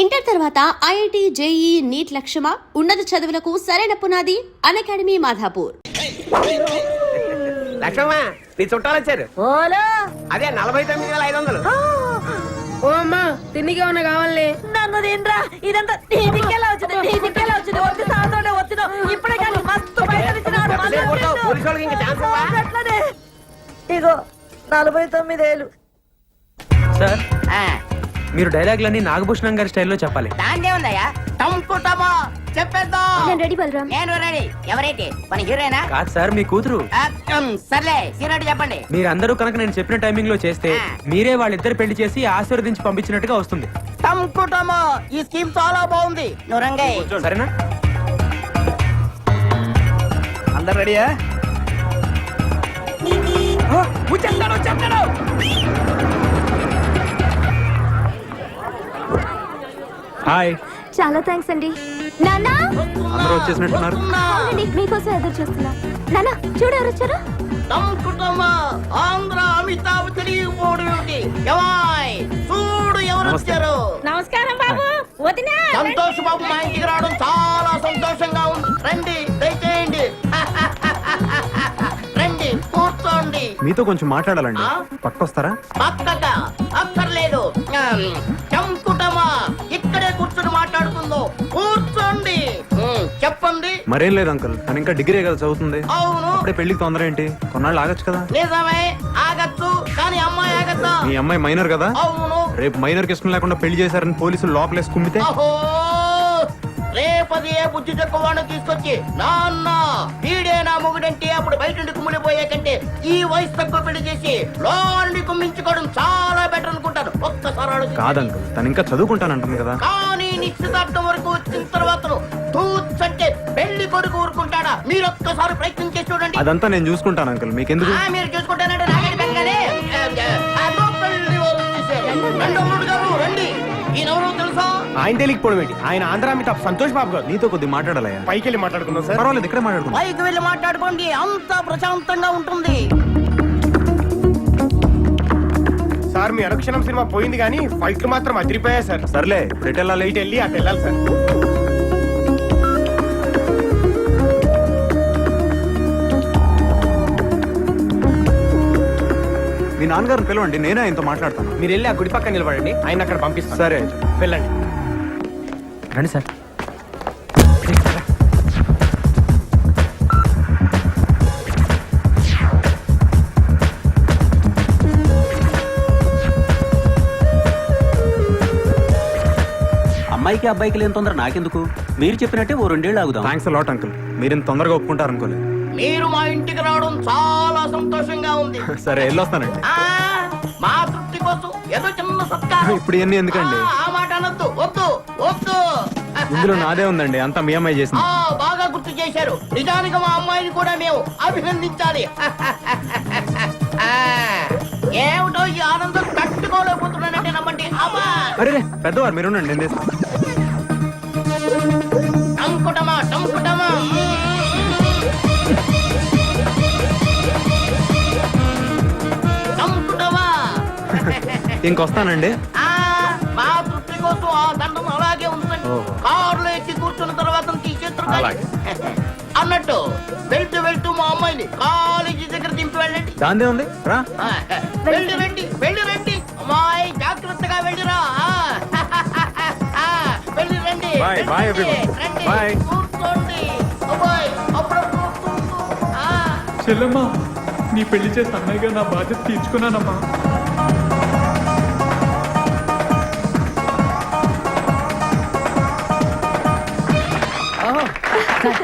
Inter తర్వాత IIT, JEE, neat లక్ష్యమా? ఉన్నత చదువులకు సరైన పునాది అన్అకాడమీ మాధాపూర్. లక్ష్మమ్మా, నీ చుట్టాలు వచ్చారు. ఓలో అదే 49,500. ఓ అమ్మా, తిండికి ఏమన్నా కావాలి? నన్ను తినరా, ఇదంతా నీదికెలా వచ్చింది? వచ్చి సాతోనే వచ్చిన ఇప్పుడే కానీ మస్తు పైసలు ఇచ్చినాడు. పోలీసు వాళ్ళకి ఇంకా ఛాన్స్ ఇవ్వవా? అట్లనే ఇగో 49,000. సార్, మీరు డైలాగులన్నీ నాగభూషణం గారి స్టైల్లో చెప్పాలి. దాందే ఉందయ్యా, టంకుటమో చెప్పేద్దాం. నేను రెడీ బలరాం. నేను రెడీ. ఎవరైతే మన హీరోయినా? కాదు సార్, మీ కూతురు. సర్లే, హీరోయిన్ చెప్పండి. మీరందరూ కనుక నేను చెప్పిన టైమింగ్ లో చేస్తే మీరే వాళ్ళిద్దరు పెళ్లి చేసి ఆశీర్వదించి పంపించినట్టుగా వస్తుంది. టంకుటమో, ఈ స్కీమ్ చాలా బాగుంది. నువ్వు రంగయ్య. సరేనా? అందరు రెడీయా? వచ్చేస్తాడు. హాయ్. చాలా థ్యాంక్స్ అండి. నానా, అందరూ వచ్చేసినట్టున్నారు. అవునండి, మీకోసం ఎదురు చూస్తున్నా. నానా, చూడు ఎవరు వచ్చారు. టంకుటమో, ఆంధ్ర అమితాబ్ తెలియపోవడం ఏమిటి? ఎవాయ్, చూడు ఎవరు వచ్చారు. నమస్కారం బాబు. వదినా సంతోష్ బాబు మా ఇంటికి రావడం చాలా సంతోషంగా ఉంది. రండి, దయచేయండి. రండి, కూర్చోండి. మీతో కొంచెం మాట్లాడాలండి. ఆ? పక్కొస్తారా? పక్కగా అక్కర్లేదు. చంకుటమా, ఇక్కడే కూర్చొని మాట్లాడుకుందో. కూర్చోండి. చెప్పండి. మరేం లేదు అంకుల్, తను ఇంకా డిగ్రీ కదా చదువుతుంది. అవును, అప్పుడే పెళ్లికి తొందర ఏంటి? కొన్నాళ్ళు ఆగచ్చు కదా. నిజమే, ఆగచ్చు. కానీ అమ్మాయి ఆగద్దా? మీ అమ్మాయి మైనర్ కదా. అవును. రేపు మైనర్ కి ఇష్టం లేకుండా పెళ్లి చేశారని పోలీసులు లోపలేసి కుమ్మితే అహో, రేపది ఏ బుద్ధి తక్కువ వాడిని తీసుకొచ్చి నాన్న వీడే నా మొగుడంటే అప్పుడు బయట నుండి కుమ్మిడిపోయే కంటే ఈ వయసు తక్కువ పెళ్లి చేసి లోని కుమ్మించుకోవడం చాలా బెటర్ అనుకుంటాను. ఒక్కసారి ఆలోచించండి. కాదు అంకుల్, తను ఇంకా చదువుకుంటానంటుంది కదా. కానీ నిశ్చితార్థం వరకు వచ్చిన తర్వాత తూచంటే పెళ్లి కొడుకు ఊరుకుంటాడా? మీరు ఒక్కసారి ప్రయత్నం చేసి చూడండి. అదంతా నేను చూసుకుంటాను అంకుల్, మీకెందుకు? మీరు చూసుకుంటానంటే నాగడి పెరగానే పెళ్లి వారు వచ్చేసారు. రెండో మూడు గారు రండి. ఈయనెవరో తెలుసా? ఆయన తెలియకపోవడం ఏంటి? ఆయన ఆంధ్ర అమితాబ్ సంతోష్ బాబు గారు. నీతో కొద్దిగా మాట్లాడాలయ్యా. పైకి వెళ్ళి మాట్లాడుకుందాం సార్. పర్వాలేదు, ఇక్కడే మాట్లాడుకుందాం. పైకి వెళ్ళి మాట్లాడుకోండి, అంతా ప్రశాంతంగా ఉంటుంది. సార్, మీ అనుక్షణం సినిమా పోయింది కానీ ఫైట్లు మాత్రం అదిరిపోయాయి సార్. సర్లే, ఇప్పుడు ఎటు వెళ్ళాలి? ఇటు వెళ్ళి అటు వెళ్ళాలి సార్. మీ నాన్నగారిని పిలవండి, నేనే ఆయనతో మాట్లాడతాను. మీరు వెళ్ళి ఆ గుడి పక్కన నిలబడండి, ఆయన అక్కడ పంపిస్తాను. సరే, వెళ్ళండి. రండి సార్. అమ్మాయికి అబ్బాయికి లేని తొందర నాకెందుకు? మీరు చెప్పినట్టే ఓ 2 ఏళ్ళు ఆగుదాం. థ్యాంక్స్ అలాట్ అంకుల్, మీరు ఇంత తొందరగా ఒప్పుకుంటారు అనుకోలేదు. మీరు మా ఇంటికి రావడం చాలా సంతోషంగా ఉంది. సరే, వెళ్ళొస్తానండి. ఆ, మా తృప్తి కోసం ఏదో చిన్న సత్కారం. ఇప్పుడు ఇవన్నీ ఎందుకండి? ఆ మాట అనొద్దు. వద్దు వద్దు. ఇందులో నాదే ఉందండి, అంతా మీ అమ్మాయి చేసింది. బాగా గుర్తు చేశారు. నిజానికి మా అమ్మాయిని కూడా మేము అభినందించాలి. ఆ, ఏమిటో ఈ ఆనందం తట్టుకోలేకపోతున్నానంటే నమ్మండి. అమ్మా, అరే పెద్దవారు మీరు ఉండండి, నేను చేస్తాను. టంకుటమా టంకుటమా. టంకుటమా. ఇంకొస్తానండి. ఆ, మా తృప్తి కోసం ఆ దండం అలాగే ఉంచండి. కారులో ఎక్కి కూర్చున్న తర్వాత తీసేస్తారు. అలాగే. అన్నట్టు వెళ్తూ వెళ్తూ మా అమ్మాయిని కాలేజీ దగ్గర దింపి వెళ్ళండి. దాందే ఉంది, రా. ఆ, వెళ్ళి రండి, వెళ్ళి రండి. అమ్మాయి జాగ్రత్తగా వెళ్ళిరా. వెళ్ళి రండి. Bye, వెళ్ళి bye రండి. everyone. రండి. Bye. కూర్చోండి. అబ్బాయి, అప్పుడప్పుడు కూర్చో. ఆ. చెల్లమ్మా, నీ పెళ్లి చేసి అన్నయ్యగా నా బాధ్యత తీర్చుకున్నానమ్మా.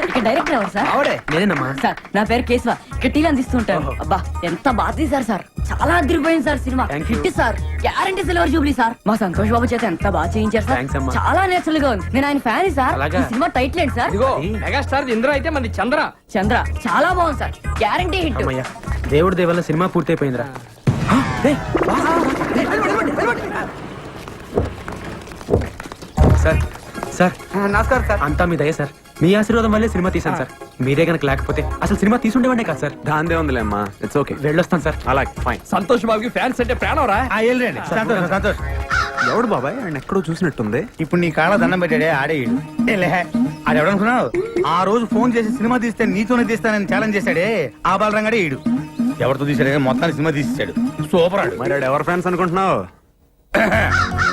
ఇక్కడ డైరెక్టర్ ఎవరు సార్? ఆవిడే. నేనేనమ్మా. సార్, నా పేరు కేశవ. ఇక్కడ టీలు అందిస్తుంటాను. అబ్బా, ఎంత బాగా తీశారు సార్. చాలా అదిరిపోయింది sir cinema. Thank you. Hit sir, guarantee silver Jubilee sir. మా సంతోష్ బాబు చేత ఎంత బాగా చేయించారు సార్. Thanks అమ్మా. చాలా నేచురల్ గా ఉంది. నేను ఆయన ఫ్యాన్ సార్. అలాగా? ఈ సినిమా టైటిల్ ఏంటి సార్? ఇదిగో మెగాస్టార్ ఇంద్ర అయితే మంది చంద్ర. చంద్ర. చాలా బాగుంది సార్, గ్యారంటీ హిట్. అమ్మయ్యా, దేవుడి దేవల్ల సినిమా పూర్తయిపోయిందిరా. సార్ సార్, నమస్కారం సార్. అంతా మీ దయ సార్. మీ ఆశీర్వాదం వల్లే సినిమా తీశాను సార్. మీరే గనక లేకపోతే అసలు సినిమా తీసుండేవాడే కాదు సార్. దాందే ఉందిలే అమ్మా, ఇట్స్ ఓకే. వెళ్ళొస్తాను సార్. అలాగే, ఫైన్. సంతోష్ బాబుకి ఫ్యాన్స్ అంటే ప్రాణం రా. వెళ్ళండి. సంతోష్ సంతోష్. ఎవడు బాబాయ్ ఆయన ఎక్కడో చూసినట్టుంది. ఇప్పుడు నీ కాళ్ళ దండం పెట్టాడే ఆడే ఈడు. ఏలే, ఆడు ఎవడనుకున్నావు? ఆ రోజు ఫోన్ చేసి సినిమా తీస్తే నీతోనే తీస్తానని ఛాలెంజ్ చేశాడే ఆ బాలరంగాడే ఈడు. ఎవరితో తీసాడు కానీ మొత్తాన్ని సినిమా తీసేశాడు. సూపర్ ఆడు. మరి ఆడు ఎవరు ఫ్యాన్స్ అనుకుంటున్నావు?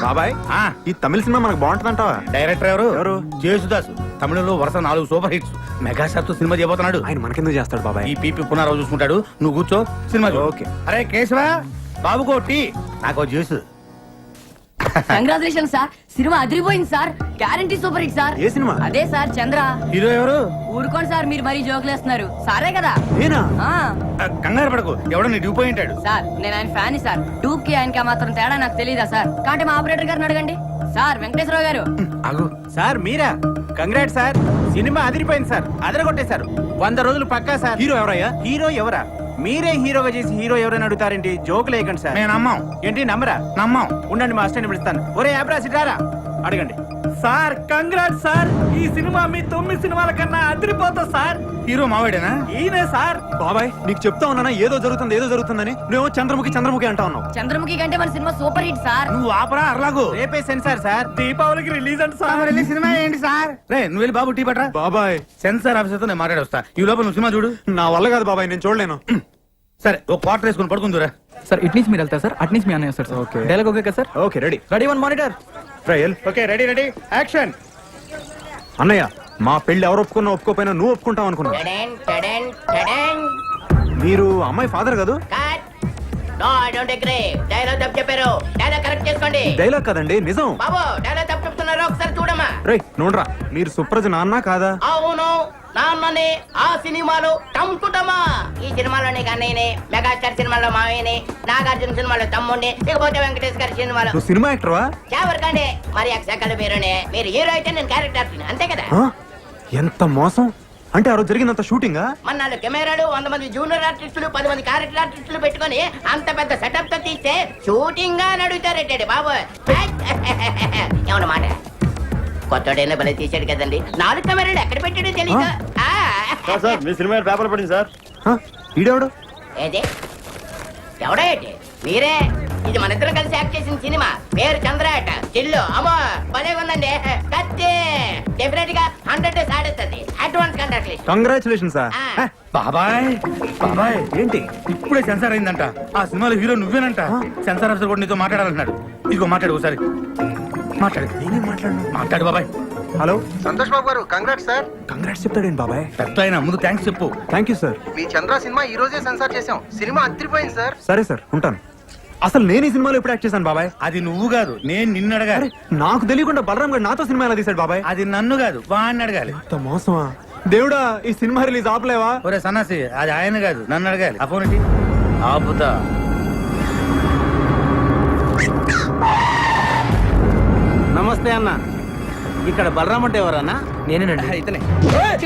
బాబాయ్ ఈ తమిళ సినిమా మనకు బాగుంటుందంటావా? డైరెక్టర్ ఎవరు? ఎవరు? జేసుదాసు. తమిళంలో వరుస 4 సూపర్ హిట్స్. మెగాస్టార్ తో సినిమా చేయబోతున్నాడు. ఆయన మనకెందుకు చేస్తాడు బాబాయ్? ఈ పీపీ పునరావు చూసుకుంటాడు. నువ్వు కూర్చో, సినిమా చూడు. ఓకే. అరే కేశవా, బాబుకో టీ, నాకో జ్యూస్. కంగ్రాచులేషన్ సార్, సినిమా అదిరిపోయింది sir, guarantee super hit sir. ఏ సినిమా? అదే సార్ చంద్ర. హీరో ఎవరు? ఊరుకోండి సార్, మీరు మరీ జోకులేస్తున్నారు. సారే కదా. నేనా? ఆ కంగారు పడకు, ఎవడో నీ డ్యూ పోయి ఉంటాడు. సార్ నేను ఆయన ఫ్యాన్ సార్. డూప్ కి ఆయనకి మాత్రం తేడా నాకు తెలియదా సార్? కాబట్టి మా ఆపరేటర్ గారిని అడగండి. సార్ వెంకటేశ్వరరావు గారు. ఆగు. సార్ మీరా? కంగ్రాట్ సార్, సినిమా అదిరిపోయింది సార్, అదరగొట్టేశారు. 100 రోజులు పక్కా సార్. హీరో ఎవరయ్యా? హీరో ఎవరా? మీరే హీరోగా చేసి హీరో ఎవరైనా అడుగుతారేంటి? జోకులు వేయకండి సార్. నేను నమ్మాం. ఏంటి నమ్మరా? నమ్మాం. ఉండండి మా అసిస్టెంట్ పిలుస్తాను. ఒరే యాబ్రాసిటారా అడగండి. సార్ కంగ్రాట్ సార్, ఈ సినిమా మీ 9 సినిమాల కన్నా అదిరిపోతా సార్. హీరో మావాడేనా? ఈయనే సార్. బాబాయ్ నీకు చెప్తా ఉన్నానా ఏదో జరుగుతుందని, నువ్వేమో చంద్రముఖి అంటా ఉన్నావు. చంద్రముఖి కంటే మన సినిమా సూపర్ హిట్ సార్. నువ్వు ఆపరా అర్లాగు. రేపే సెన్సార్ సార్, దీపావళికి రిలీజ్ అంట సార్. వెళ్ళి సినిమా ఏంటి సార్? రే నువ్వు వెళ్ళి బాబు టీ పట్రా. బాబాయ్ సెన్సార్ ఆఫీసర్ తో నేను మాట్లాడి వస్తా. ఈ లోపల నువ్వు సినిమా చూడు. నా వల్ల కాదు బాబాయ్, నేను చూడలేను. సరే ఒక క్వార్టర్ వేసుకుని పడుకుందురా. సార్ ఇటు నుంచి మీరు వెళ్తారు సార్, అటు నుంచి మీ అన్నయ్య వస్తారు సార్. ఓకే. డైలాగ్ ఓకే కదా sir? Okay ready. Ready 1 monitor. Trial. Okay ready ready action. అన్నయ్య మా పెళ్లి ఎవరు ఒప్పుకున్నా ఒప్పుకోపోయినా నువ్వు ఒప్పుకుంటావు అనుకున్నా. టడెన్, టడెన్, టడెన్. మీరు అమ్మాయి ఫాదర్ కాదు? Cut. No I don't agree. Dialogue తప్పు చెప్పారు. డైలాగ్ కరెక్ట్ చేసుకోండి. డైలాగ్ కదండి నిజం. బాబు డైలాగ్ తప్పు చెప్తున్నారు, ఒకసారి చూడమ్మా. రే నోడ్రా, మీరు సుప్రజ నాన్న కాదా? అవును నాన్ననే. ఆ సినిమాలో టంకుటమా. ఈ సినిమాలోనే కన్నయ్యనే, మెగాస్టార్ సినిమాలో మావయ్యనే, నాగార్జున సినిమాలో తమ్ముడిని, ఇకపోతే వెంకటేష్ గారి సినిమాలో నువ్వు సినిమా యాక్టర్వా? చావరకండి. మరి అక్షకల పేరునే. మీరు హీరో అయితే నేను క్యారెక్టర్ అంతే కదా. ఆ? ఎంత మోసం! అంటే ఆ రోజు జరిగినంత షూటింగా? మన 4 కెమెరాలు, 100 మంది జూనియర్ ఆర్టిస్టులు, 10 మంది క్యారెక్టర్ ఆర్టిస్టులు పెట్టుకొని అంత పెద్ద సెటప్ తో తీస్తే షూటింగ్ గా నడుగుతారేంటి బాబు? ఏమన్న మాట కొత్తడైనా భలే తీసాడు కదండి. 4 కెమెరాలు ఎక్కడ పెట్టాడో తెలియదు. మీ సినిమా పేపర్ పడింది సార్. ఈడెవడు? ఏది ఎవడో ఏంటి? మీరే. ఇది మన ఇద్దరం కలిసి యాక్ట్ చేసిన సినిమా. పేరు చంద్రాట. చిల్లు అమ్మో భలే ఉందండి. కత్తి డెఫినెట్ గా 100 డేస్ ఆడేస్తుంది. Advance congratulation. Congratulation sir. బాబాయ్ బాబాయ్ ఏంటి ఇప్పుడే సెన్సార్ అయిందంట. ఆ సినిమాలో హీరో నువ్వేనంట. సెన్సార్ ఆఫీసర్ కూడా నీతో మాట్లాడాలంటున్నాడు. ఇదిగో మాట్లాడు ఒకసారి. మాట్లాడు. నేనేం మాట్లాడను. మాట్లాడు బాబాయ్. హలో సంతోష్ బాబు గారు, కంగ్రాట్స్ సార్. కంగ్రాట్స్ చెప్తాడేంటి బాబాయ్? పెద్ద అయినా ముందు థ్యాంక్స్ చెప్పు. Thank you sir. Me Chandra cinema ఈ రోజే సెన్సార్ చేసాం. సినిమా అదిరిపోయింది సార్. సరే సార్ ఉంటాను. అసలు నేను ఈ సినిమాలో ఎప్పుడు యాక్ట్ చేశాను బాబాయ్? అది నువ్వు కాదు, నేను నిన్ను అడగాలి. నాకు తెలియకుండా బలరాం గారు నాతో సినిమా ఎలా తీశాడు బాబాయ్? అది నన్ను కాదు, వాడిని అడగాలి. అంత మోసమా? దేవుడా ఈ సినిమా రిలీజ్ ఆపలేవా? ఒరే సన్నాసి, అది ఆయన కాదు నన్ను అడగాలి. ఆ ఫోన్ ఏంటి? ఆపుతా. నమస్తే అన్న, ఇక్కడ బలరాం అంటే ఎవరన్నా? నేనేనండి. ఇతనే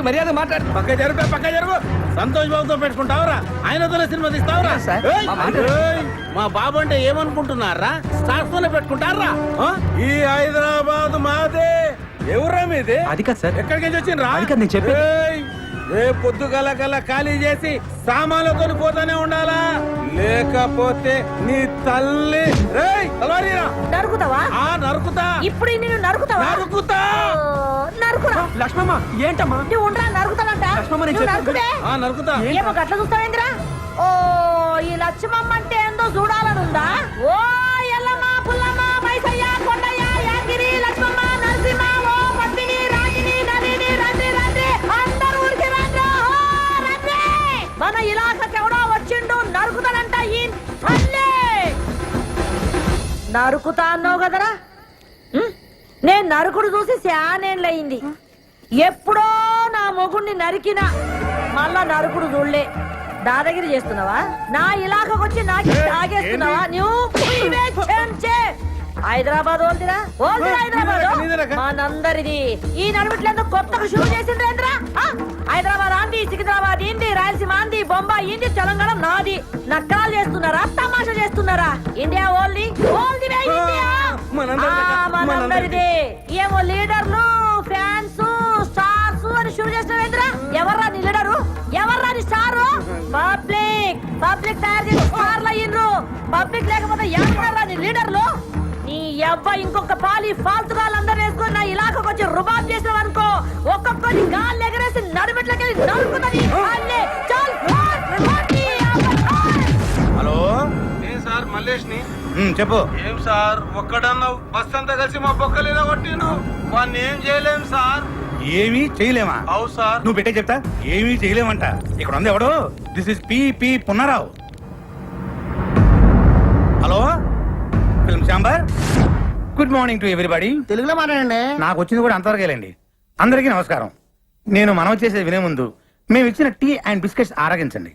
మర్యాద మాట్లాడు. పక్క జరుగు, పక్క జరుగు. సంతోష్ బాబుతో పెట్టుకుంటావురా? ఆయనతోనే సినిమా తీస్తావురా? మా బాబు అంటే ఏమనుకుంటున్నారా? స్టార్స్ తోనే పెట్టుకుంటారా? ఈ హైదరాబాద్ మాదే. ఎవరా మీది? అది కాదు సార్. ఎక్కడికి వెళ్ళి వచ్చిండ్రా? అది కాదు నేను చెప్పేది. రేపు పొద్దుగల గల ఖాళీ చేసి సామాన్లతో పోతానే ఉండాలా, లేకపోతే నీ తల్లి తలవారీరా. నరుకుతావా? నరుకుతా. ఇప్పుడు నేను నరుకుతావా? నరుకుతా. నరుకురా. లక్ష్మమ్మ ఏంటమ్మా? నువ్వు ఉండరా, నరుకుతానంట. లక్ష్మమ్మ, నేను నువ్వు చెప్పేది. నరుకుడే. నరుకుతా. ఏమో గట్ల చూస్తావేంద్రా? ఓ ఈ లక్ష్మమ్మ అంటే ఏందో చూడాలనుందా? ఓ ఎల్లమ్మ, పుల్లమ్మ, మైసయ్య, కొండయ్య, యాగిరి, లక్ష్మమ్మ, నరసింహ, ఓ పద్మిని, రాగిని, నలిని, రండి రండి అందరూ ఊరికి రండి. ఓ రండి. మన ఇలాకకి ఎవడో వచ్చిండు, నరుకుతానంట ఈ తల్లి. నరుకుతా అన్నావు కదరా? నేను నరుకుడు చూసి శానేళ్ళయింది. ఎప్పుడో నా మొగుణ్ణి నరికినా మళ్ళా నరుకుడు చూడలే. దాదాగిరి చేస్తున్నావా? నా ఇలాకకు వచ్చి నాకు తాగేస్తున్నావా? నువ్వు హైదరాబాద్ ఓల్దిరా, ఓల్దిరా హైదరాబాద్ మనందరిది. ఈ నడుమిట్లేందో కొత్తగా షురూ చేసిండ్రేంద్రా? హైదరాబాద్ ఆంది, సికింద్రాబాద్ ఇంది, రాయలసీమ ఆంది, బొంబాయి ఇంది, తెలంగాణ నాది. నక్కలు చేస్తున్నారా, తమాషా చేస్తున్నారా? ఇండియా ఓల్ది, ఓల్దివే ఇండియా మనందరిది. ఏమో లీడర్లు, ఫ్యాన్స్, స్టార్స్ అని షురూ చేసినవేంద్రా? ఎవర్రా నీ లీడరు? ఎవర్రా నీ స్టారు? పబ్లిక్ తయారు చేసి స్టార్లు అయ్యిండ్రు. పబ్లిక్ లేకపోతే ఎవరా నీ లీడర్లు? నీ అబ్బా ఇంకొక పాలి ఫాల్తుగాళ్ళందరూ వేసుకొని నా ఇలాకకు వచ్చి రుబాబ్ చేసావు అనుకో ఒక్కొక్కరి గాలి ఎగరేసి నడుమెట్లకి నరుకుతుంది అల్లే, చల్, పోటీ, హలో నేను సార్ మల్లేష్ ని. చెప్పు. ఏం సార్ ఒక్కడన్నావు బస్ అంతా కలిసి మా బొక్కలేదా కొట్టినావు. వాడిని ఏం చేయలేం సార్. ఏమీ చేయలేమా? అవు సార్. నువ్వు పెట్టే చెప్తా. ఏమీ చేయలేమంట. ఇక్కడ ఉంది ఎవడు? This is P Punnarao. Hello film chamber. Good morning to everybody. తెలుగులో మాట్లాడండి. నాకు వచ్చింది కూడా అంతవరకేలేండి. అందరికీ నమస్కారం. నేను మనవి చేసేది వినే ముందు మేము ఇచ్చిన టీ అండ్ బిస్కెట్స్ ఆరగించండి.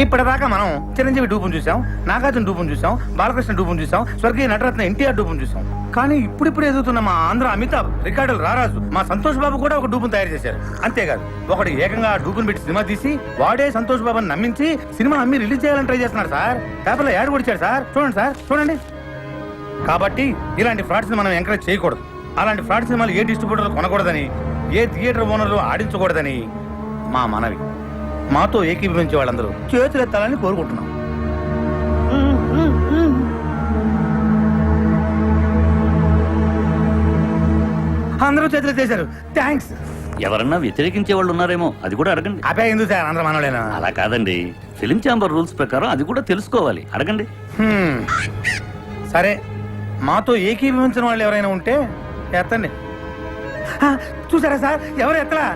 ఇప్పటిదాకా మనం చిరంజీవి డూపును చూసాం, నాగార్జున డూపును చూసాం, బాలకృష్ణ డూపును చూసాం, స్వర్గీయ నటరత్న ఎన్టీఆర్ డూపును చూసాం. కానీ ఇప్పుడిప్పుడు ఎదుగుతున్న మా ఆంధ్ర అమితాబ్, రికార్డులు రారాజు, మా సంతోష్ బాబు కూడా ఒక డూపును తయారు చేశారు. అంతేకాదు ఒకటి ఏకంగా డూపును పెట్టి సినిమా తీసి వాడే సంతోష్ బాబుని నమ్మించి సినిమా అమ్మి రిలీజ్ చేయాలని ట్రై చేస్తున్నారు సార్. పేపర్లో యాడ్ కొడిచాడు సార్. చూడండి సార్, చూడండి. కాబట్టి ఇలాంటి ఫ్రాడ్స్ మనం ఎంకరేజ్ చేయకూడదు. అలాంటి ఫ్రాడ్ సినిమాలు ఏ డిస్ట్రిబ్యూటర్లు కొనకూడదని, ఏ థియేటర్ ఓనర్లు ఆడించకూడదని మా మనవి. మాతో ఏకీభవించే వాళ్ళందరూ చేతులెత్తాలని కోరుకుంటున్నాం. అందరూ చేతులు ఎత్తేశారు. థ్యాంక్స్. ఎవరన్నా వ్యతిరేకించే వాళ్ళు ఉన్నారేమో, అది కూడా అడగండి. అపే ఎందుకు సార్, అందరూ మనలేనా? అలా కాదండి, ఫిలిం ఛాంబర్ రూల్స్ ప్రకారం అది కూడా తెలుసుకోవాలి, అడగండి. సరే, మాతో ఏకీభవించిన వాళ్ళు ఎవరైనా ఉంటే ఎత్తండి. చూసారా సార్, ఎవరు ఎత్తలా?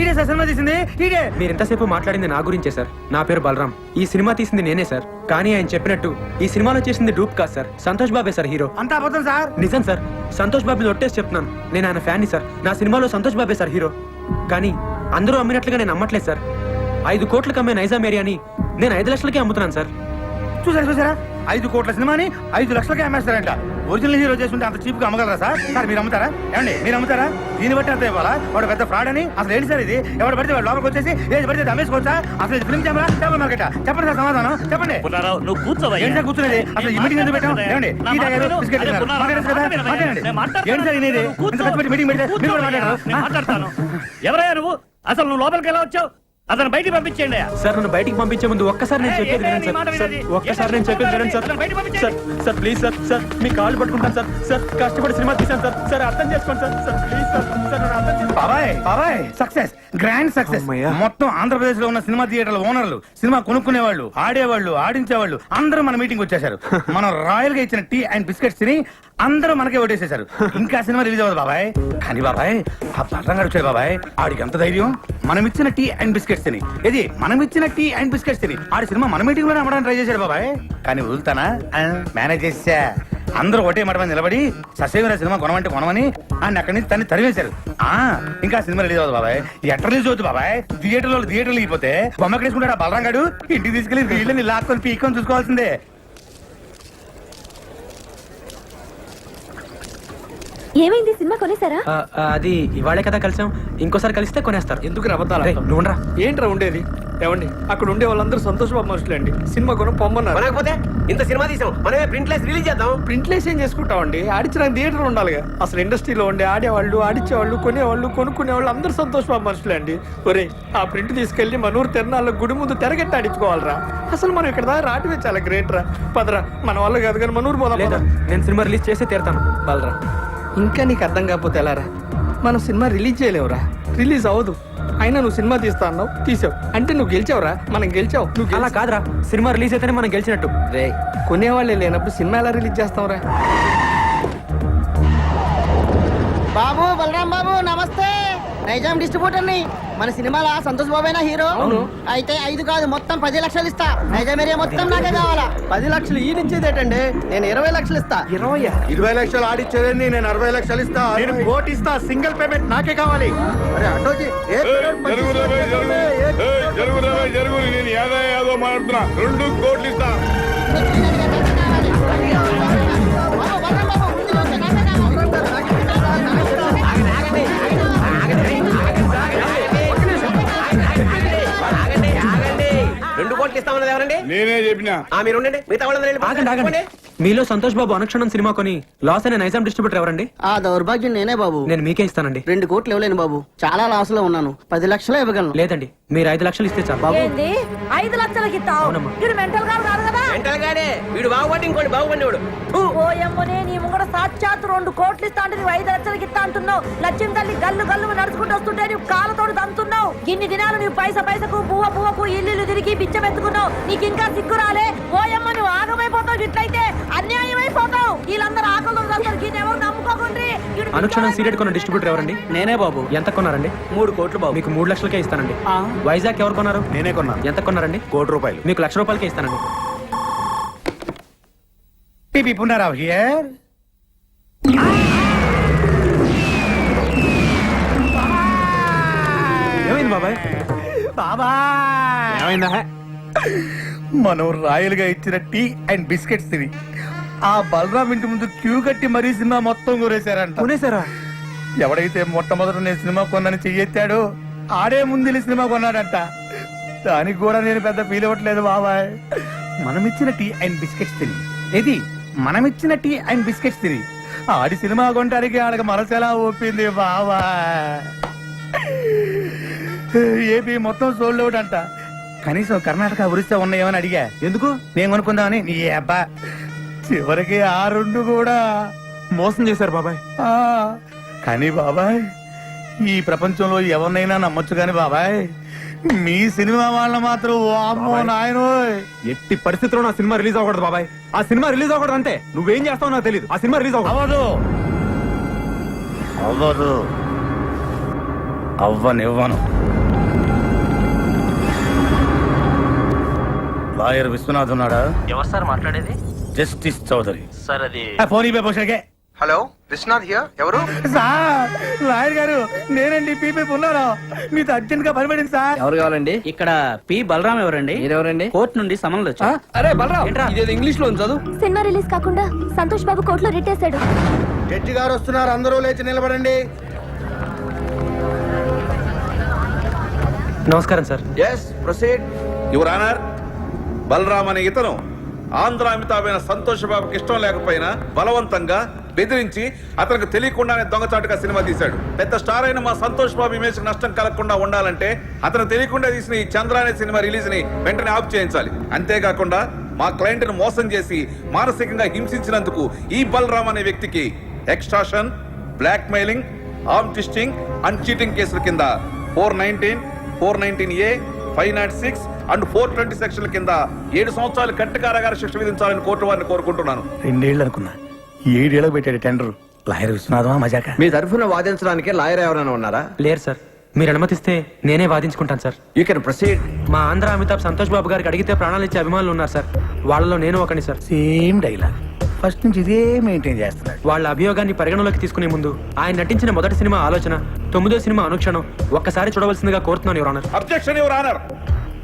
ఇదే సార్ సినిమా తీసింది. ఇదే. మీరు ఎంతసేపు మాట్లాడింది నా గురించే సార్. నా పేరు బలరాం. ఈ సినిమా తీసింది నేనే సార్. కానీ ఆయన చెప్పినట్టు ఈ సినిమాలో చేసింది డూప్ కాదు సార్, సంతోష్ బాబే సార్ హీరో. అంతా అబద్ధం సార్. నిజం సార్, సంతోష్ బాబుని ఒట్టేసి చెప్తున్నాను. నేను ఆయన ఫ్యాన్ని సార్. నా సినిమాలో సంతోష్ బాబే సార్ హీరో. కానీ అందరూ అమ్మినట్లుగా నేను అమ్మట్లేదు సార్. 5 కోట్లకు అమ్మే నైజాం ఏరియాని నేను 5 లక్షలకే అమ్ముతున్నాను సార్. చూసారా 5 కోట్ల సినిమాని 5 లక్షలకే అమ్మేస్తారంట. ఒరిజినల్ హీరో చేసుకుంటే అంత చీప్ గా అమ్మగలరా సార్? సార్ మీరు అమ్ముతారా? ఏమండి మీరు అమ్ముతారా? దీన్ని బట్టి అంత ఇవ్వాలా? వాడు పెద్ద ఫ్రాడ్ అని అసలు ఏంటి సార్ ఇది? ఎవరు పడితే వాడు లోపలికి వచ్చేసి ఏది పడితే అమ్మేసుకోవచ్చా? అసలు ఇది ఫిల్మ్ కెమెరా చేపల మార్కెట్? చెప్పండి సార్ సమాధానం చెప్పండి. నువ్వు కూర్చోవా? ఏంటి సార్ కూర్చునేది? అసలు ఈ మీటింగ్ ఎందుకు పెట్టాం? ఏమండి టీ తాగారు, బిస్కెట్ తిన్నారు. మాట్లాడచ్చు కదా, మాట్లాడండి. ఏంటి సార్ ఇది? ఇంత కష్టపడి మీటింగ్ పెడితే మీరు కూడా మాట్లాడారు. ఎవరయ్యా నువ్వు? అసలు నువ్వు లోపలికి ఎలా వచ్చావు? అతను బయటికి పంపించేయండి. సార్ నన్ను బయటికి పంపించే ముందు ఒక్కసారి నేను చెప్పేది వినండి సార్. ఒక్కసారి నేను చెప్పేది వినండి sir. Sir sir please sir. Sir మీ కాళ్ళు పట్టుకుంటాను సార్. సార్ కష్టపడి సినిమా తీశాను సార్. సార్ అర్థం చేసుకోండి sir. Sir please sir. Sir నన్ను అర్థం చేసుకోండి. బాబాయ్ సక్సెస్, గ్రాండ్ సక్సెస్. మొత్తం ఆంధ్రప్రదేశ్ లో ఉన్న సినిమా థియేటర్ల ఓనర్లు, సినిమా కొనుక్కునేవాళ్ళు, ఆడేవాళ్ళు, ఆడించేవాళ్ళు అందరూ మన మీటింగ్ వచ్చేసారు. మనం రాయల్ గా ఇచ్చిన టీ అండ్ బిస్కెట్స్ తిని అందరూ మనకే ఓటేసేశారు. ఇంకా సినిమా రిలీజ్ అవ్వదు బాబాయ్. కానీ బాబాయ్ ఆ బలరంగాడు వచ్చాడు బాబాయ్. ఆడికి ఎంత ధైర్యం? మనం ఇచ్చిన టీ అండ్ బిస్కెట్స్ తిని, ఇది మనం ఇచ్చిన టీ అండ్ బిస్కెట్స్ తిని ఆడి సినిమా మన మీటింగ్ లోనే అమ్మడానికి ట్రై చేశాడు బాబాయ్. కానీ వదులుతానా? మేనేజ్ చేసా. అందరూ ఒకటే మాట మీద నిలబడి ససేమిరా సినిమా కొనమంటే కొనమని ఆయన అక్కడి నుంచి తన్ని తరివేశారు. ఇంకా సినిమా రిలీజ్ అవ్వదు బాబాయ్. ఎట్లా రిలీజ్ అవుతుంది బాబాయ్? థియేటర్లో అయిపోతే బొమ్మ వేసుకుంటాడు ఆ బలరంగాడు. ఇంటికి తీసుకెళ్లి వీళ్ళని లాక్కొని పీక్కొని చూసుకోవాల్సిందే. ఏమైంది, సినిమా కొనేసారా? అది ఇవాళే కదా కలిసాం, ఇంకోసారి కలిస్తే కొనేస్తారు. ఎందుకు రబద్దాలు? నువ్వురా. ఏంట్రా ఉండేది? ఏమండి అక్కడ ఉండే వాళ్ళందరూ సంతోష్ బాబు మనుషులే అండి. సినిమా కొనం పొమ్మన్నారు. మనకపోతే ఇంత సినిమా తీసాం, మనమే ప్రింట్లెస్ రిలీజ్ చేద్దాం. ప్రింట్లేస్ ఏం చేసుకుంటామండి? ఆడించడానికి థియేటర్ ఉండాలిగా. అసలు ఇండస్ట్రీలో ఉండే ఆడేవాళ్ళు, ఆడించేవాళ్ళు, కొనేవాళ్ళు, కొనుక్కునేవాళ్ళు అందరూ సంతోష్ బాబు మనుషులే అండి. ఒరే ఆ ప్రింట్ తీసుకెళ్లి మనూరు తిరణాల్లో గుడి ముందు తెరగట్టి ఆడించుకోవాలరా. అసలు మనం ఇక్కడ దాకా రావటమే చాలా గ్రేట్ రా. పదరా, మన వాళ్ళు కాదు కానీ మనూరు పోదాం. లేదా నేను సినిమా రిలీజ్ చేసి తీరుతాను. బలరా, ఇంకా నీకు అర్థం కాకపోతే ఎలారా? మనం సినిమా రిలీజ్ చేయలేవురా, రిలీజ్ అవ్వదు. అయినా నువ్వు సినిమా తీస్తా అన్నావు, తీసావు. అంటే నువ్వు గెలిచావురా, మనం గెలిచావు. నువ్వు అలా కాదురా, సినిమా రిలీజ్ అయితేనే మనం గెలిచినట్టు. రే కొనేవాళ్ళే లేనప్పుడు సినిమా ఎలా రిలీజ్ చేస్తావురా? బాబు బలరాం బాబు నమస్తే. నైజాం డిస్ట్రిబ్యూటర్ ని. మన సినిమాలో సంతోష్ బాబేనా హీరో? అవును. అయితే 5 కాదు మొత్తం 10 లక్షలు ఇస్తా. నైజాం ఏరియా మొత్తం నాకే కావాలా. 10 లక్షలు ఈ నుంచేదేటండి? నేను 20 లక్షలు ఇస్తా. 20 లక్షలు ఆడిచ్చేదండి, నేను 60 లక్షలు ఇస్తా. నేను కోటి ఇస్తా. సింగిల్ పేమెంట్ నాకే కావాలి. అరే అటోజీ జరుగు నేను ఏదో మాట్లాడుతున్నా. 2 కోట్లు ఇస్తా. బాబు, బలరాం బాబు, ముందు వచ్చే నాకే ఇస్తామన్నది ఎవరండి? నేనే చెప్పినా. మీరు ఉండండి, మిగతా ఆగండి ఆగండి. మీలో సంతోష్ బాబు అనుక్షణం సినిమా కొని లాస్ అయిన నైజాం డిస్ట్రిబ్యూటర్ ఎవరండి? ఆ దౌర్భాగ్యం నేనే బాబు. నేను మీకే ఇస్తానండి. 2 కోట్లు ఇవ్వలేను బాబు, చాలా లాస్ లో ఉన్నాను. 10 లక్షలు ఇవ్వగలను. లేదండి, మీరు 5 లక్షలు ఇస్తే చాలు. ఏంది 5 లక్షలకి ఇస్తావు? అవునమ్మా. ఇది మెంటల్ గా కాదు కదా. మెంటల్ గాడే వీడు బాగుపడి ఇంకోటి బాగుపడివాడు ఓయమ్మనే నీ ముంగడ సాక్షాత్ 2 కోట్లు ఇస్తా అంటే నువ్వు 5 లక్షలకి ఇస్తా అంటున్నావు. లక్ష్యం తల్లి గల్లు గల్లు నడుచుకుంటూ వస్తుంటే నువ్వు కాళ్ళతోడు తంతున్నావు. ఇన్ని దినాలు నువ్వు పైసకు పువ్వకు ఇల్లు తిరిగి బిచ్చమెత్తుకున్నావు. నీకు ఇంకా సిగ్గు రాలే? ఓయమ్మ నువ్వు ఆగమైపోతావు. ఇట్లయితే అన్యాయం అయిపోతావు. వీళ్ళందరూ ఆకలి ఎవరు నమ్ముకోకుండ్రి. అనుక్షణం సీరియడ్ కొన్న డిస్ట్రిబ్యూటర్ ఎవరండి? నేనే బాబు. ఎంత కొన్నారండి? 3 కోట్లు బాబు. మీకు 3 లక్షలకే ఇస్తానండి. వైజాగ్ ఎవరు కొన్నారు? నేనే కొన్నాను. ఎంత కొన్నారండి? 1 కోటి రూపాయలు. మీకు 1 లక్ష రూపాయలకే ఇస్తానండి. పిపి పునరావ్ హియర్. ఏమైంది బాబాయ్? బాబా ఏమైందా? మనం రాయలుగా ఇచ్చిన టీ అండ్ బిస్కెట్స్ తిని ఆ బలరాం ఇంటి ముందు క్యూ కట్టి మరీ సినిమా మొత్తం కొనేశారంట. కొనేసారా? ఎవడైతే మొట్టమొదట నేను సినిమా కొన్నాను చెయ్యెత్తాడో ఆడే ముందు సినిమా కొన్నాడంట. దానికి కూడా నేను పెద్ద ఫీల్ అవ్వట్లేదు బాబాయ్. మనమిచ్చిన టీ అండ్ బిస్కెట్స్ తిని ఇది మనమిచ్చిన టీ అండ్ బిస్కెట్స్ తిని ఆడి సినిమా కొనడానికి ఆడకి మనసెలా ఒప్పింది బాబాయ్. ఏపీ మొత్తం సోల్డ్ అవుట్ అంట. కనీసం కర్ణాటక ఒరిస్సా ఉన్నాయేమని అడిగా. ఎందుకు? నేను కొనుక్కుందామని. నీ అబ్బా చివరికి ఆ 2 కూడా మోసం చేశారు బాబాయ్. ఆ, కానీ బాబాయ్ ఈ ప్రపంచంలో ఎవరినైనా నమ్మొచ్చు కానీ బాబాయ్ మీ సినిమా వాళ్ళ మాత్రం వామ్మో నాయనోయ్. ఎట్టి పరిస్థితుల్లో నా సినిమా రిలీజ్ అవ్వకూడదు బాబాయ్. ఆ సినిమా రిలీజ్ అవ్వకూడదు అంతే. నువ్వేం చేస్తావు నాకు తెలియదు. ఆ సినిమా రిలీజ్ అవ్వదు అవ్వదు అవ్వనివ్వను. లాయర్ విశ్వనాథ్ ఉన్నాడా? ఎవరు సార్ మాట్లాడేది? జస్టిస్ చౌదరి. సార్ అది ఫోన్ ఇవ్వ పోషకే. Hello Vishwanath here. ఎవరు? సార్ లాయర్ గారు నేనండి పీపీ ఉన్నారా? మీతో అర్జెంట్ గా పనిపడింది సార్. ఎవరు కావాలండి? ఇక్కడ పి బలరాం ఎవరండి? మీరెవరండి? కోర్టు నుండి సమన్లు వచ్చా. అరే బలరాం, ఇదేదో ఇంగ్లీష్ లో చదువు. సినిమా రిలీజ్ కాకుండా సంతోష్ బాబు కోర్టులో రిట్టేశాడు. జడ్జి గారు వస్తున్నారు, అందరూ లేచి నిలబడండి. నమస్కారం sir. Yes proceed. Your honour, Balaram అనే ఇతను ఆంధ్ర అమితాబైన సంతోష్ బాబుకి ఇష్టం లేకపోయినా బలవంతంగా బెదిరించి అతనికి తెలియకుండానే దొంగచాటుగా సినిమా తీశాడు. పెద్ద స్టార్ అయిన మా సంతోష్ బాబు ఇమేజ్ నష్టం కలగకుండా ఉండాలంటే అతను తెలియకుండా తీసిన ఈ చంద్ర అనే సినిమా రిలీజ్ ని వెంటనే ఆఫ్ చేయించాలి. అంతేకాకుండా మా క్లయింట్ ను మోసం చేసి మానసికంగా హింసించినందుకు ఈ బలరామ్ అనే వ్యక్తికి extortion, blackmailing, arm twisting and cheating కేసుల కింద 419, 419A, 506 అండ్ 420 సెక్షన్ల కింద 7 సంవత్సరాలు కట్టు కారాగార శిక్ష విధించాలని కోర్టు వారిని కోరుకుంటున్నాను. 2 ఏళ్ళు అనుకున్నా, 7 ఏళ్ళకి పెట్టాడు టెండర్. లాయర్ విశ్వనాథమా మజాక? మీ తరఫున వాదించడానికి లాయర్ ఎవరైనా ఉన్నారా? లేరు సార్. మీరు అనుమతిస్తే నేనే వాదించుకుంటాను సార్. You can proceed. మా ఆంధ్ర అమితాబ్ సంతోష్ బాబు గారికి అడిగితే ప్రాణాలు ఇచ్చే అభిమానులు ఉన్నారు సార్. వాళ్ళలో నేను ఒకని సార్. సేమ్ డైలాగ్ ఫస్ట్ నుంచి ఇదే మెయింటైన్ చేస్తున్నాడు. వాళ్ళ అభియోగాన్ని పరిగణలోకి తీసుకునే ముందు ఆయన నటించిన మొదటి సినిమా ఆలోచన, 9వ సినిమా అనుక్షణం ఒక్కసారి చూడవలసిందిగా కోరుతున్నాను your honour. Objection your honour.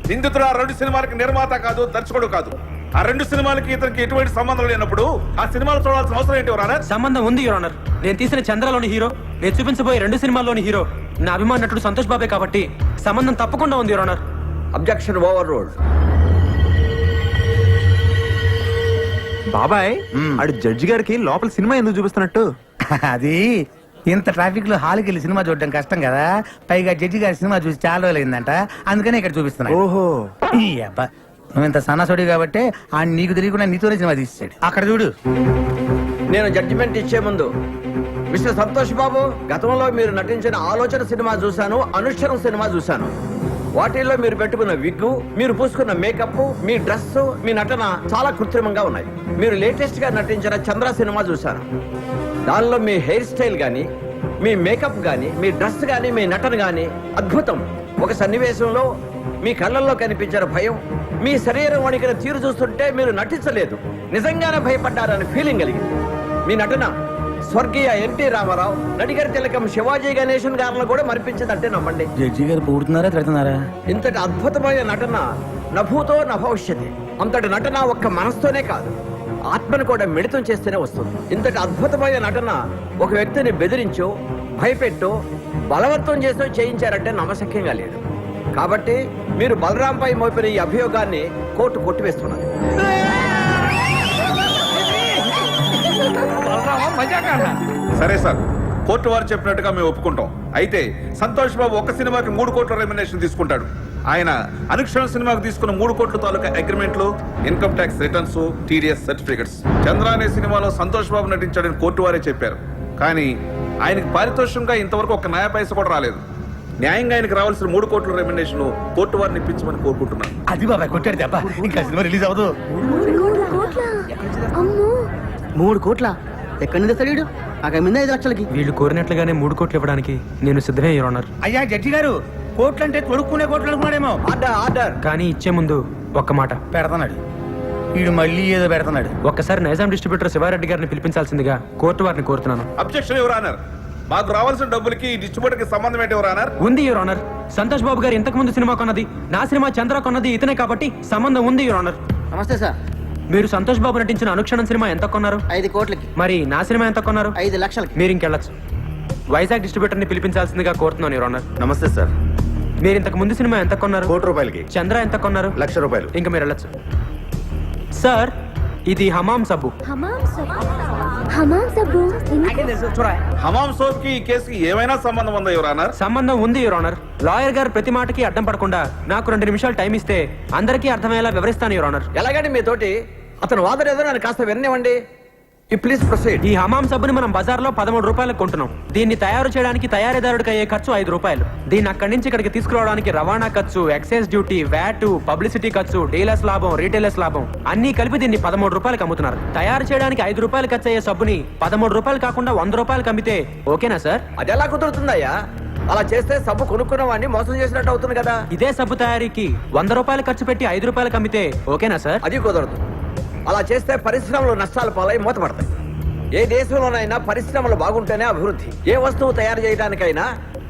నిందితుడు ఆ 2 సినిమాలకి నిర్మాత కాదు, దర్శకుడు కాదు. ఆ 2 సినిమాలకి ఇతనికి ఎటువంటి సంబంధం లేనప్పుడు ఆ సినిమాలు చూడాల్సిన అవసరం ఏంటి యువర్ ఆనర్? సంబంధం ఉంది యువర్ ఆనర్. నేను తీసిన చంద్రలోని హీరో, నేను చూపించబోయే 2 సినిమాల్లోని హీరో నా అభిమాన నటుడు సంతోష్ బాబే కాబట్టి సంబంధం తప్పకుండా ఉంది your honour. Objection over ruled. బాబాయ్ ఆడు జడ్జి గారికి లోపల సినిమా ఎందుకు చూపిస్తున్నట్టు? అది ఇంత ట్రాఫిక్ లో హాల్కి వెళ్ళి సినిమా చూడడం కష్టం కదా, పైగా జడ్జి గారి సినిమా చూసి చాలా రోజులు అయిందంట, అందుకనే ఇక్కడ చూపిస్తున్నా. ఓహో, ఈ అబ్బా నువ్వు ఇంత సన్నసోడి కాబట్టి ఆ నీకు తెలియకుండా నీతోనే సినిమా తీసాడు. అక్కడ చూడు. నేను జడ్జిమెంట్ ఇచ్చే ముందు మిస్టర్ సంతోష్ బాబు, గతంలో మీరు నటించిన ఆలోచన సినిమా చూశాను, అనుష్ఠరం సినిమా చూశాను. వాటిల్లో మీరు పెట్టుకున్న విగ్గు, మీరు పూసుకున్న మేకప్, మీ డ్రెస్, మీ నటన చాలా కృత్రిమంగా ఉన్నాయి. మీరు లేటెస్ట్ గా నటించిన చంద్ర సినిమా చూశాను. దానిలో మీ హెయిర్ స్టైల్ గానీ, మీ మేకప్ గానీ, మీ డ్రెస్ గానీ, మీ నటన గానీ అద్భుతం. ఒక సన్నివేశంలో మీ కళ్ళల్లో కనిపించిన భయం, మీ శరీరం వణికిన తీరు చూస్తుంటే మీరు నటించలేదు, నిజంగానే భయపడ్డారని ఫీలింగ్ కలిగింది. మీ నటన స్వర్గీయ ఎన్టీ రామారావు, నడిగర్ తిలకం శివాజీ గణేశన్ గారిలో కూడా మరిపించిందంటే నమ్మండి. జడ్జి గారు పూడుతున్నారా తిడుతున్నారా? ఇంతటి అద్భుతమైన నటన నభూతో నభవిష్యతి. అంతటి నటన ఒక్క మనసుతోనే కాదు, ఆత్మను కూడా మిళితం చేస్తేనే వస్తుంది. ఇంతటి అద్భుతమైన నటన ఒక వ్యక్తిని బెదిరించో, భయపెట్టో, బలవంతం చేసో చేయించారంటే నమ్మశక్యంగా లేదు. కాబట్టి మీరు బలరాంపై మోపిన ఈ అభియోగాన్ని కోర్టు కొట్టివేస్తున్నది. సరే సార్, కోర్టు వారు చెప్పినట్టుగా మేము ఒప్పుకుంటాం. అయితే సంతోష్ బాబు ఒక్క సినిమాకి 3 కోట్ల రెమ్యునరేషన్ తీసుకుంటాడు. ఆయన అనుక్షణం సినిమాకు తీసుకున్న 3 కోట్ల తాలూకా అగ్రిమెంట్లు, income tax returns, TDS certificates. Chandra అనే సినిమాలో సంతోష్ బాబు నటించాడని కోర్టు వారే చెప్పారు. కానీ ఆయనకి పారితోషికంగా ఇంతవరకు ఒక న్యాయ పైస కూడా రాలేదు. న్యాయంగా ఆయనకు రావాల్సిన 3 కోట్ల రెమ్యునరేషన్ కోర్టు వారిని ఇప్పించమని కోరుకుంటున్నాను. అది బాబాయ్ కొట్టాడు దెబ్బ. ఇంకా సినిమా రిలీజ్ అవ్వదు. 3 కోట్ల ఎక్కడి నుంచి తెస్తాడు? అక్కడ మీద 5 లక్షలకి. వీళ్ళు కోరినట్లుగానే 3 కోట్లు ఇవ్వడానికి నేను సిద్ధమే యువర్ ఆనర్. అయ్యా జడ్జి గారు, కోట్లు అంటే తొడుక్కునే కోట్లు అనుకున్నాడేమో. ఆర్డర్. కానీ ఇచ్చే ముందు ఒక్క మాట పెడతాడు వీడు, మళ్ళీ ఏదో పెడతాడు. ఒక్కసారి నైజాం డిస్ట్రిబ్యూటర్ శివారెడ్డి గారిని పిలిపించాల్సిందిగా కోర్టు వారిని కోరుతున్నాను. Objection your honour. మాకు రావాల్సిన డబ్బులకి ఈ డిస్ట్రిబ్యూటర్ కి సంబంధం ఏంటి యువర్ ఆనర్? ఉంది యువర్ ఆనర్. సంతోష్ బాబు గారు ఇంతకు ముందు సినిమా కొన్నది, నా సినిమా చంద్ర కొన్నది ఇతనే కాబట్టి సంబంధం ఉంది యువర్ ఆనర్. నమస్తే సార్. మీరు సంతోష్ బాబు నటించిన అనుక్షణం సినిమా ఎంత కొన్నారు? 5 కోట్లకి. మరి నా సినిమా ఎంత కొన్నారు? 5 లక్షలకి. మీరు ఇంకెళ్ళచ్చు. వైజాగ్ డిస్ట్రిబ్యూటర్ ని పిలిపించాల్సిందిగా కోరుతున్నాను యువర్ ఆనర్. నమస్తే సార్. మీరు ఇంతకు ముందు సినిమా ఎంత కొన్నారు? 1 కోటి రూపాయలకి. చంద్ర ఎంత కొన్నారు? 1,00,000 రూపాయలు. ఇంకా మీరు వెళ్ళచ్చు. సార్, ఇది హమాం సబ్బు. హమాం సబ్బు హమాం సోప్ కి ఈ కేసుకి ఏమైనా సంబంధం ఉందా యువర్ ఆనర్? సంబంధం ఉంది యువర్ ఆనర్. లాయర్ గారు ప్రతి మాటకి అడ్డం పడకుండా నాకు 2 నిమిషాలు టైం ఇస్తే అందరికీ అర్థమయ్యేలా వివరిస్తాను యువర్ ఆనర్. ఎలాగండి మీతోటి అతను వాదన ఏదో నన్ను కాస్త విననివ్వండి. Please proceed. ఈ హమాం సబ్బుని మనం బజార్లో 13 రూపాయలకు కొంటున్నాం. దీన్ని తయారు చేయడానికి తయారీదారుడికి అయ్యే ఖర్చు 5 రూపాయలు. దీన్ని అక్కడి నుంచి ఇక్కడికి తీసుకురావడానికి రవాణా ఖర్చు, ఎక్సైజ్ డ్యూటీ, వ్యాట్, పబ్లిసిటీ ఖర్చు, డీలర్స్ లాభం, రీటైలర్స్ లాభం అన్ని కలిపి దీన్ని 13 రూపాయలకు అమ్ముతున్నారు. తయారు చేయడానికి 5 రూపాయలు ఖర్చు అయ్యే సబ్బుని 13 రూపాయలు కాకుండా 100 రూపాయలకు అమ్మితే ఓకేనా సార్? అది ఎలా కుదురుతుందయ్యా? అలా చేస్తే సబ్బు కొనుక్కున్న వాడిని మోసం చేసినట్టు అవుతుంది కదా. ఇదే సబ్బు తయారీకి 100 రూపాయలు ఖర్చు పెట్టి 5 రూపాయలకు అమ్మితే ఓకేనా సార్? అది కుదరదు. అలా చేస్తే పరిశ్రమలు నష్టాలు పాలై మూతపడతాయి. ఏ దేశంలోనైనా పరిశ్రమలు బాగుంటేనే అభివృద్ధి. ఏ వస్తువు తయారు చేయడానికైనా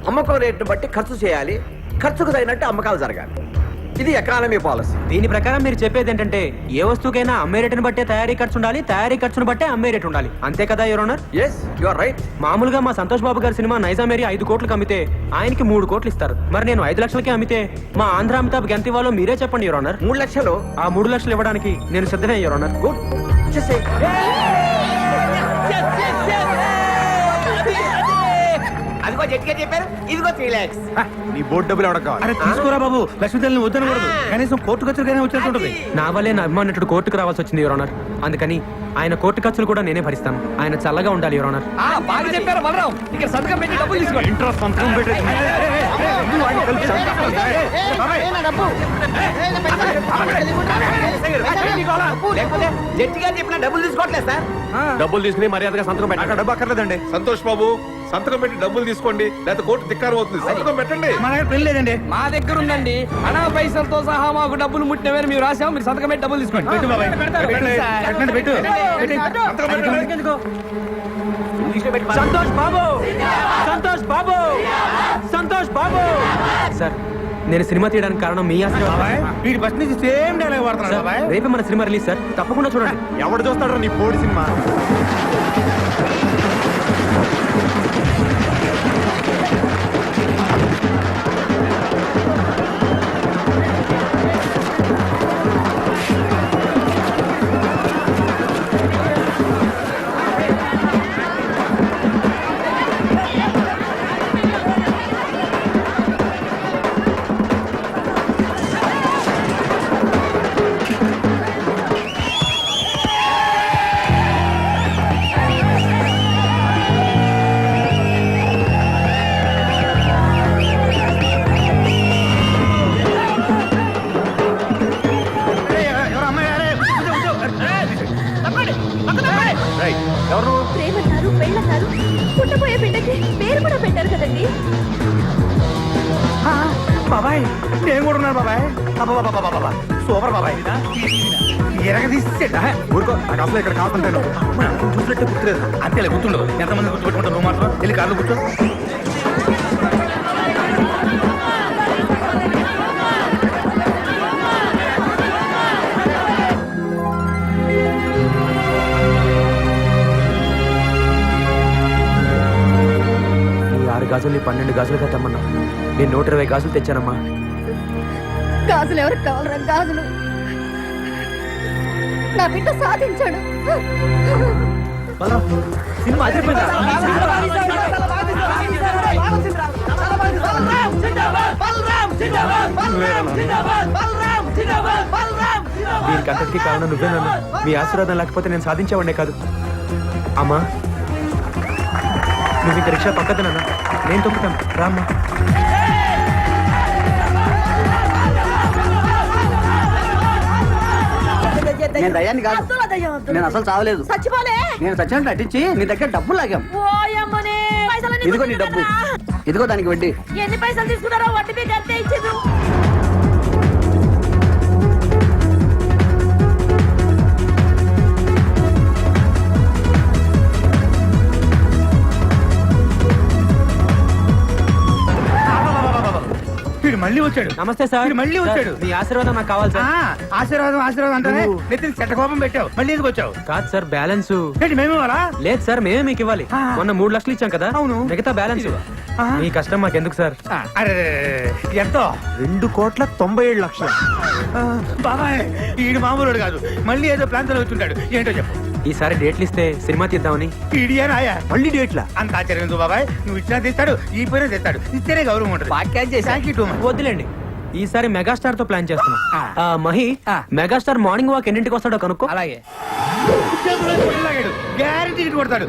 అమ్మకం రేటును బట్టి ఖర్చు చేయాలి. ఖర్చుకు తగినట్టు అమ్మకాలు జరగాలి. ఇది ఎకానమీ పాలసీ. దీని ప్రకారం మీరు చెప్పేది ఏంటంటే ఏ వస్తువుకైనా అమ్మే రేటును బట్టే తయారీ ఖర్చు ఉండాలి, తయారీ ఖర్చును బట్టే అమ్మే రేటు ఉండాలి. అంతే కదా your honour? Yes, you are right. మామూలుగా మా సంతోష్ బాబు గారి సినిమా నైజాం ఏరియా 5 కోట్లకు అమ్మితే ఆయనకి 3 కోట్లు ఇస్తారు. మరి నేను 5 లక్షలకి అమ్మితే మా ఆంధ్ర అమితాబ్ ఎంత ఇవ్వాలో మీరే చెప్పండి యువర్ ఆనర్. 3 లక్షలు. ఆ 3 లక్షలు ఇవ్వడానికి నేను సిద్ధమే యువర్ ఆనర్. గుడ్. అదిగో జడ్జిగా చెప్పారు, ఇదిగో 3 lakhs. నీ బోర్డు డబ్బులు ఎవడకు కావాలి? అరే తీసుకోరా బాబు, లక్ష్మీదేవిని వద్దనకూడదు. కనీసం కోర్టు ఖర్చులకైనా వచ్చేస్తుంటది. నా వల్లే నా అభిమానుడు కోర్టుకు రావాల్సి వచ్చింది యువర్ ఆనర్. అందుకని ఆయన కోర్టు ఖర్చులు కూడా నేనే భరిస్తాను. ఆయన చల్లగా ఉండాలి యువర్ ఆనర్. బాగా చెప్పారు బలరాం. ఇక్కడ సంతకం పెట్టి డబ్బులు తీసుకోండి. ఇంట్రెస్ట్ సంతకం పెట్టేసి లేకపోతే జడ్జి గారు చెప్పిన డబ్బులు తీసుకోవట్లేదు సార్. డబ్బులు తీసుకుని మర్యాదగా సంతకం పెట్టండి. అక్కడ డబ్బు అక్కర్లేదండి. సంతోష్ బాబు, సంతకం పెట్టి డబ్బులు తీసుకోండి, లేకపోతే కోర్టు ధిక్కారం అవుతుంది. సంతకం పెట్టండి. మన దగ్గర పెళ్లి లేదండి. మా దగ్గర ఉందండి. అనా పైసలతో సహా మాకు డబ్బులు ముట్టినవేరు మేము రాసాము. మీరు సంతకం పెట్టి డబ్బులు తీసుకోండి. పెట్టు బాబాయ్, పెట్టండి, పెట్టు. సంతోష్ బాబు, సంతోష్ బాబు, సంతోష్ బాబు. సార్, నేను సినిమా తీయడానికి కారణం మీ బాబాయ్, వీడి బస్ నుంచి సేమ్ డైలాగ్ వాడుతున్నాడు బాబాయ్. రేపే మన సినిమా రిలీజ్ సార్, తప్పకుండా చూడండి. ఎవడు చూస్తాడు నీ బోర్డు సినిమా? ప్రేమన్నారు, పెళ్ళన్నారు, పుట్టబోయే బిడ్డకి పేరు కూడా పెట్టారు కదండి. బాబాయ్ నేను కూడా ఉన్నాను బాబాయ్. బాబా సూపర్ బాబాయ్. ఎరగ తీసేట ఊరుకో, నాకు అసలు ఇక్కడ కావాలంటాను. చూసినట్టు గుర్తులేదు. అంతేలే గుర్తుండదు. ఎంతమంది గుర్తుపెట్టుకుంటారు? నువ్వు మాత్రం వెళ్ళి కార్లో కూర్చో. ఈ 6 గాజుల్ని 12 గాజులుగా తెమ్మన్నా. నేను 120 గాజులు తెచ్చానమ్మా. గాజులు ఎవరికి కావాలరా? గాజులు నా బిడ్డ సాధించాడు. సినిమా అదిరిపోయిందా? బలరాం దీనికి అంతటికీ కారణం నువ్వేనన్నా. మీ ఆశీర్వాదం లేకపోతే నేను సాధించేవాడినే కాదు. అమ్మా నువ్వు ఇంక రిక్షా పక్కదనన్నా, నేను తొక్కుతాను రామ్మా. నేను దయ్యాన్ని కాదు, నేను అసలు చావలేదు. చచ్చిపోలే, నేను చచ్చినట్టు నటించి నీ దగ్గర డబ్బులు లాగాం. ఇదిగో నీ డబ్బు, ఇదిగో దానికి వడ్డీ. ఎన్ని పైసలు తీసుకున్నారో వడ్డీ మీకు అంతే ఇచ్చేది. వీడు మళ్ళీ వచ్చాడు. నమస్తే సార్. వీడు మళ్ళీ వచ్చాడు. మీ ఆశీర్వాదం నాకు కావాలి సార్. ఆశీర్వాదం అంటానే నెత్తిన చెట్ట కోపం పెట్టావు. మళ్ళీ ఎందుకు వచ్చావు? కాదు సార్, బ్యాలెన్స్ ఏంటి మేము ఇవ్వాలా? లేదు సార్, మేమే మీకు ఇవ్వాలి. మొన్న 3 లక్షలు ఇచ్చాం కదా, అవును. మిగతా బ్యాలెన్స్ మీ కష్టం మాకెందుకు సార్. అరే ఎంతో? 2,97,00,000. బాబాయ్ ఈడు మామూలు కాదు, మళ్ళీ ఏదో ప్లాన్ తో వచ్చుంటాడు. ఏంటో చెప్పు. ఈసారి డేట్లు ఇస్తే సినిమా తీద్దామని. ఇడియానాయా? మళ్ళీ డేట్లా? అంత ఆశ్చర్యం ఎందుకు బాబాయ్? నువ్వు ఇచ్చినా తెస్తాడు, ఈ పైన తెస్తాడు. ఇస్తేనే గౌరవం ఉంటుంది. Thank you too much. వద్దులేండి, ఈసారి మెగాస్టార్ తో ప్లాన్ చేస్తున్నాం. మహి, మెగాస్టార్ మార్నింగ్ వాక్ ఎన్నింటికి వస్తాడో కనుక్కో. అలాగే గ్యారెంటీ కొడతాడు.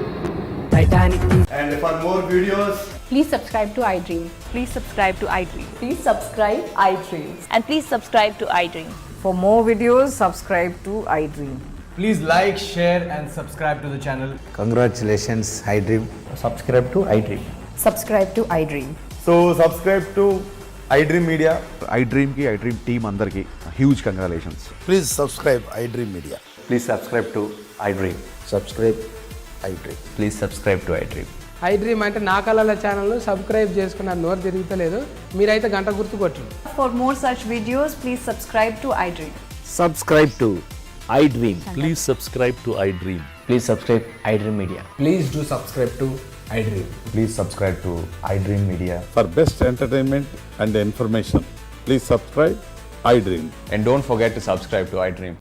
Please subscribe to iDream. Please subscribe to iDream. Please subscribe iDream. And please subscribe to iDream. For more videos, subscribe to iDream. Please like, share and subscribe to the channel. Congratulations iDream. Subscribe to iDream. Subscribe to iDream. So subscribe to iDream media. iDream కి iDream team అందరికి huge congratulations. Please subscribe I dream media. Please subscribe to iDream. Subscribe I dream. Please subscribe to iDream. iDream అంటే నా కళల channel subscribe చేసుకున్న నోరు తిరుగుతలేదు. మీరైతే గంట గుర్తు కొట్టండి. For more such videos, please subscribe to iDream. Subscribe to iDream. Please subscribe to iDream. Please subscribe iDream media. Please do subscribe to iDream. Please subscribe to iDream media. For best entertainment and information please subscribe I dream. And don't forget to subscribe to iDream.